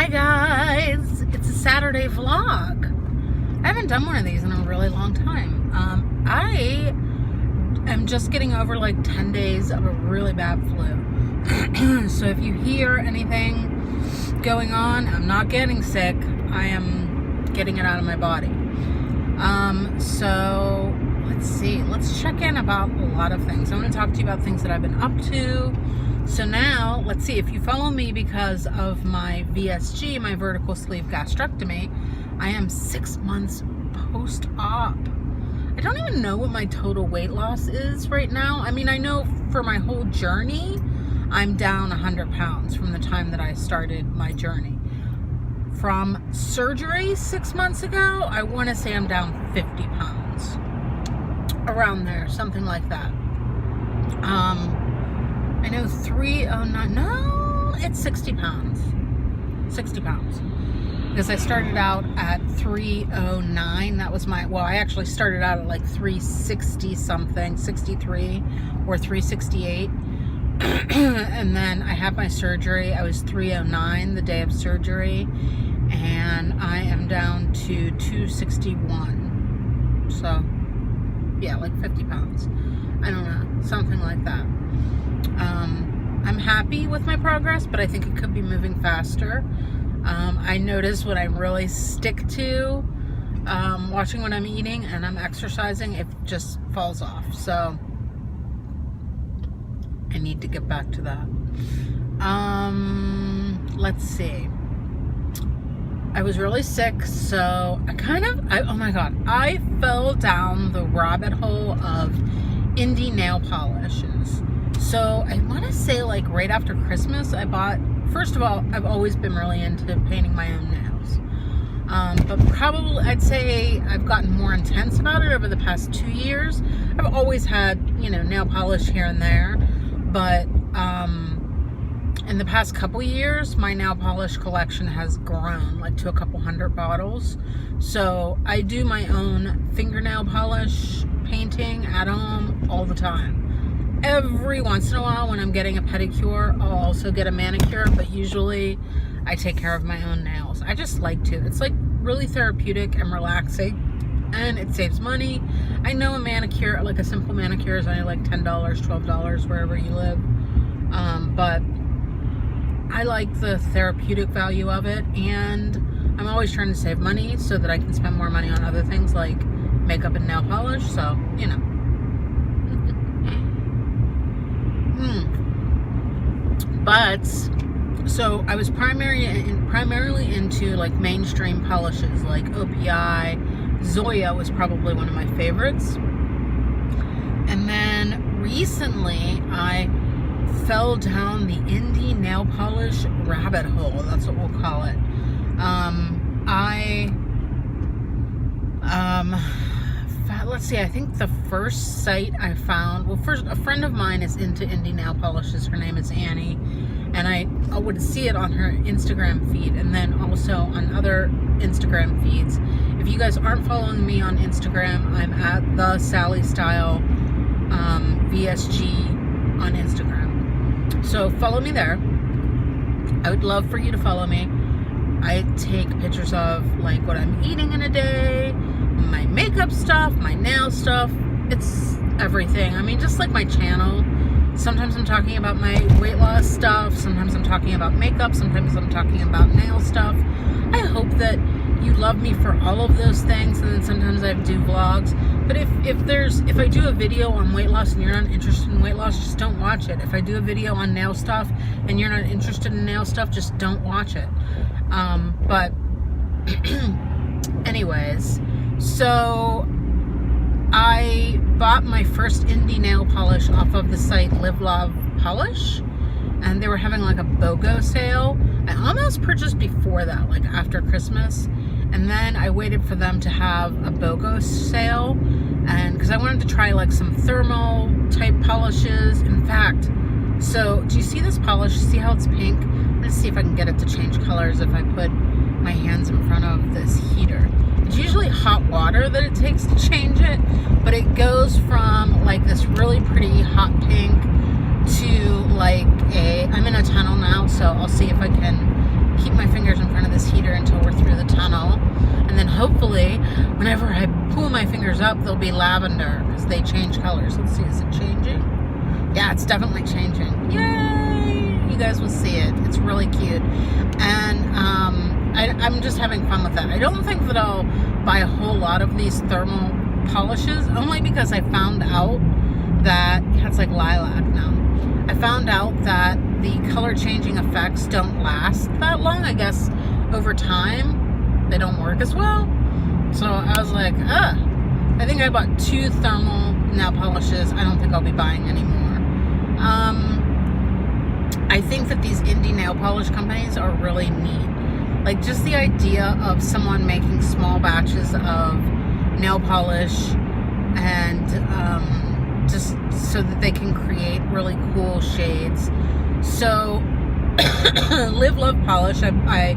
Hi guys, it's a Saturday vlog. I haven't done one of these in a really long time. I am just getting over like 10 days of a really bad flu. So if you hear anything going on, I'm not getting sick. I am getting it out of my body. So let's see. Let's check in about a lot of things. I want to talk to you about things that I've been up to. So now, let's see, if you follow me because of my VSG, my vertical sleeve gastrectomy, I am 6 months post-op. I don't even know what my total weight loss is right now. I mean, I know for my whole journey, I'm down 100 pounds from the time that I started my journey. From surgery 6 months ago, I want to say I'm down 50 pounds. Around there, something like that. I know 309, no, it's 60 pounds. 60 pounds. Because I started out at 309. That was my, well, I actually started out at like 360 something, 63 or 368. And then I had my surgery. I was 309 the day of surgery. And I am down to 261. So, yeah, like 50 pounds. I don't know, something like that. I'm happy with my progress, but I think it could be moving faster. I notice when I really stick to watching what I'm eating and I'm exercising, it just falls off. So I need to get back to that. Let's see. I was really sick, so oh my God, I fell down the rabbit hole of indie nail polishes. So I want to say like right after Christmas, I bought, first of all, I've always been really into painting my own nails. But probably I'd say I've gotten more intense about it over the past 2 years. I've always had, you know, nail polish here and there, but in the past couple years, my nail polish collection has grown like to a couple hundred bottles. So I do my own fingernail polish painting at home all the time. Every once in a while when I'm getting a pedicure, I'll also get a manicure, but usually I take care of my own nails. I just like to. It's like really therapeutic and relaxing, and it saves money. I know a manicure, like a simple manicure, is only like $10, $12 wherever you live. But I like the therapeutic value of it, and I'm always trying to save money so that I can spend more money on other things like makeup and nail polish, so, you know. But, so I was primarily into like mainstream polishes like OPI. Zoya was probably one of my favorites. And then recently I fell down the indie nail polish rabbit hole. That's what we'll call it. Let's see, I think the first site I found, well, first, a friend of mine is into indie nail polishes. Her name is Annie, and I would see it on her Instagram feed, and then also on other Instagram feeds. If you guys aren't following me on Instagram, I'm at the Sally Style VSG on Instagram. So follow me there. I would love for you to follow me. I take pictures of like what I'm eating in a day, my makeup stuff, my nail stuff. It's everything. I mean, just like my channel. Sometimes I'm talking about my weight loss stuff. Sometimes I'm talking about makeup. Sometimes I'm talking about nail stuff. I hope that you love me for all of those things. And then sometimes I do vlogs. But if I do a video on weight loss and you're not interested in weight loss, just don't watch it. If I do a video on nail stuff and you're not interested in nail stuff, just don't watch it. But anyways, so I bought my first indie nail polish off of the site Live Love Polish, and they were having like a BOGO sale. I almost purchased before that, like after Christmas, and then I waited for them to have a BOGO sale, and because I wanted to try like some thermal type polishes. In fact, so do you see this polish? See how it's pink? Let's see if I can get it to change colors if I put my hands in front of this heater. It's usually hot water that it takes to change it, but it goes from like this really pretty hot pink to like I'm in a tunnel now, so I'll see if I can keep my fingers in front of this heater until we're through the tunnel. And then hopefully, whenever I pull my fingers up, they'll be lavender because they change colors. Let's see, is it changing? Yeah, it's definitely changing. Yay! You guys will see it. It's really cute. And I'm just having fun with that. I don't think that I'll buy a whole lot of these thermal polishes, only because I found out that it's like lilac now. I found out that the color changing effects don't last that long. I guess over time they don't work as well. So I was like, I think I bought 2 thermal nail polishes. I don't think I'll be buying any more. I think that these indie nail polish companies are really neat. Like, just the idea of someone making small batches of nail polish and just so that they can create really cool shades. So Live Love Polish, I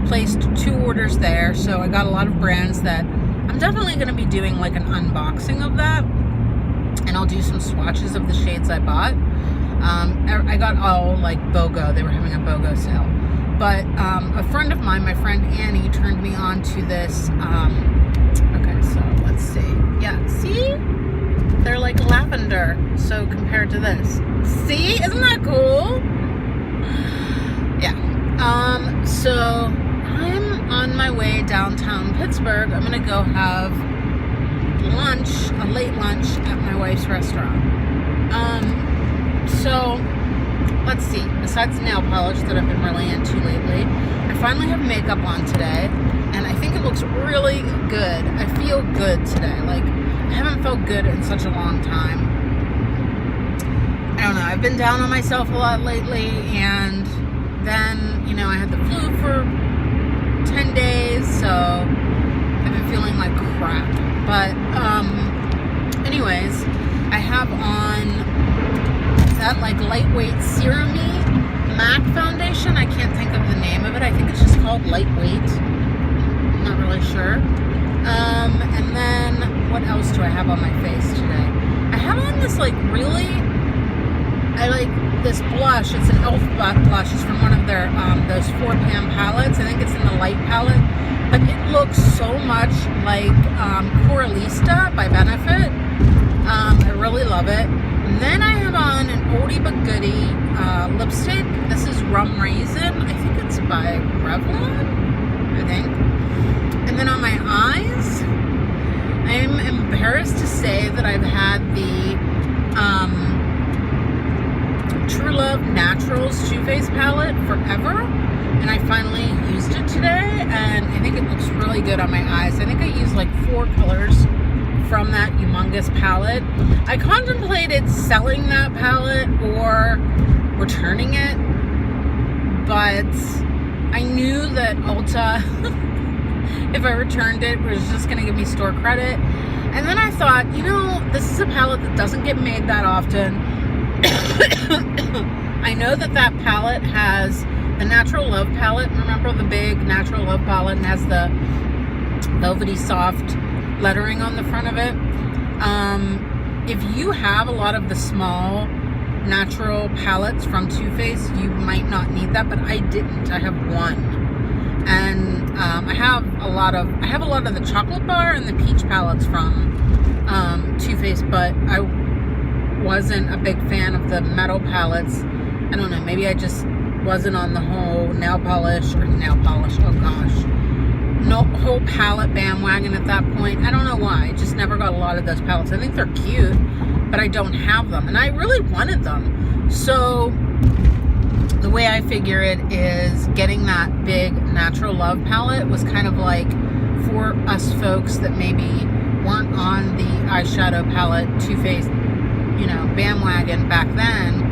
placed 2 orders there, so I got a lot of brands that I'm definitely going to be doing like an unboxing of that, and I'll do some swatches of the shades I bought. I got all like BOGO. They were having a BOGO sale. But a friend of mine, my friend Annie, turned me on to this. Okay, so let's see. Yeah, see? They're like lavender. So compared to this. See? Isn't that cool? Yeah. So I'm on my way downtown Pittsburgh. I'm going to go have lunch, a late lunch at my wife's restaurant. So let's see, besides nail polish that I've been really into lately, I finally have makeup on today, and I think it looks really good. I feel good today. Like, I haven't felt good in such a long time. I don't know, I've been down on myself a lot lately, and then, you know, I had the flu for 10 days, so I've been feeling like crap. But, anyways, I have on that like lightweight serum-y MAC foundation. I can't think of the name of it. I think it's just called Lightweight. I'm not really sure. And then what else do I have on my face today? I have on this like I like this blush. It's an e.l.f. blush. It's from one of their those 4-pan palettes. I think it's in the light palette, but it looks so much like Coralista by Benefit. I really love it. And then I have on an oldie but goodie lipstick. This is Rum Raisin. I think it's by Revlon, I think. And then on my eyes, I'm embarrassed to say that I've had the True Love Naturals Too Faced palette forever. And I finally used it today, and I think it looks really good on my eyes. I think I used like 4 colors from that humongous palette. I contemplated selling that palette or returning it, but I knew that Ulta, if I returned it, was just going to give me store credit. And then I thought, you know, this is a palette that doesn't get made that often. I know that palette has the Natural Love palette. Remember the big Natural Love palette, and has the velvety soft lettering on the front of it. If you have a lot of the small natural palettes from Too Faced, you might not need that, but I didn't. I have one, and I have a lot of the chocolate bar and the peach palettes from Too Faced, but I wasn't a big fan of the metal palettes. I don't know, maybe I just wasn't on the whole whole palette bandwagon at that point. I don't know why. I just never got a lot of those palettes. I think they're cute, but I don't have them, and I really wanted them. So the way I figure it is getting that big Natural Love palette was kind of like for us folks that maybe weren't on the eyeshadow palette Too Faced, you know, bandwagon back then,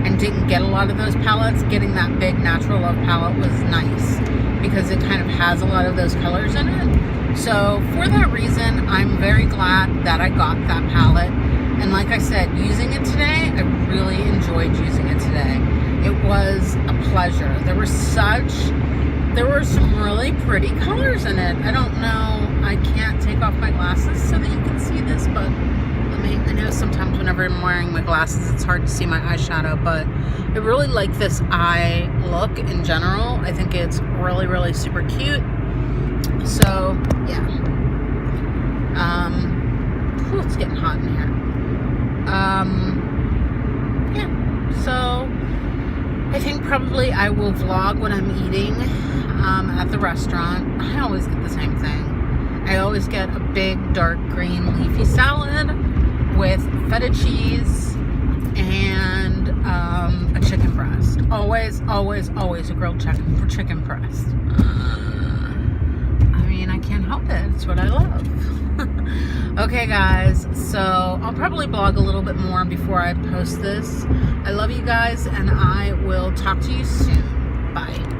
and didn't get a lot of those palettes. Getting that big Natural Love palette was nice because it kind of has a lot of those colors in it. So for that reason, I'm very glad that I got that palette. And like I said, using it today, I really enjoyed using it today. It was a pleasure. There were some really pretty colors in it. I don't know, I can't take off my glasses so that you can see this, but let I know sometimes whenever I'm wearing my glasses, it's hard to see my eyeshadow, but I really like this eye look in general. I think it's really, really super cute. So, yeah. It's getting hot in here. Yeah. So, I think probably I will vlog when I'm eating at the restaurant. I always get the same thing. I always get a big dark green leafy salad with feta cheese and a chicken breast. Always, always, always a grilled chicken breast. I mean, I can't help it. It's what I love. Okay, guys, so I'll probably blog a little bit more before I post this. I love you guys, and I will talk to you soon. Bye.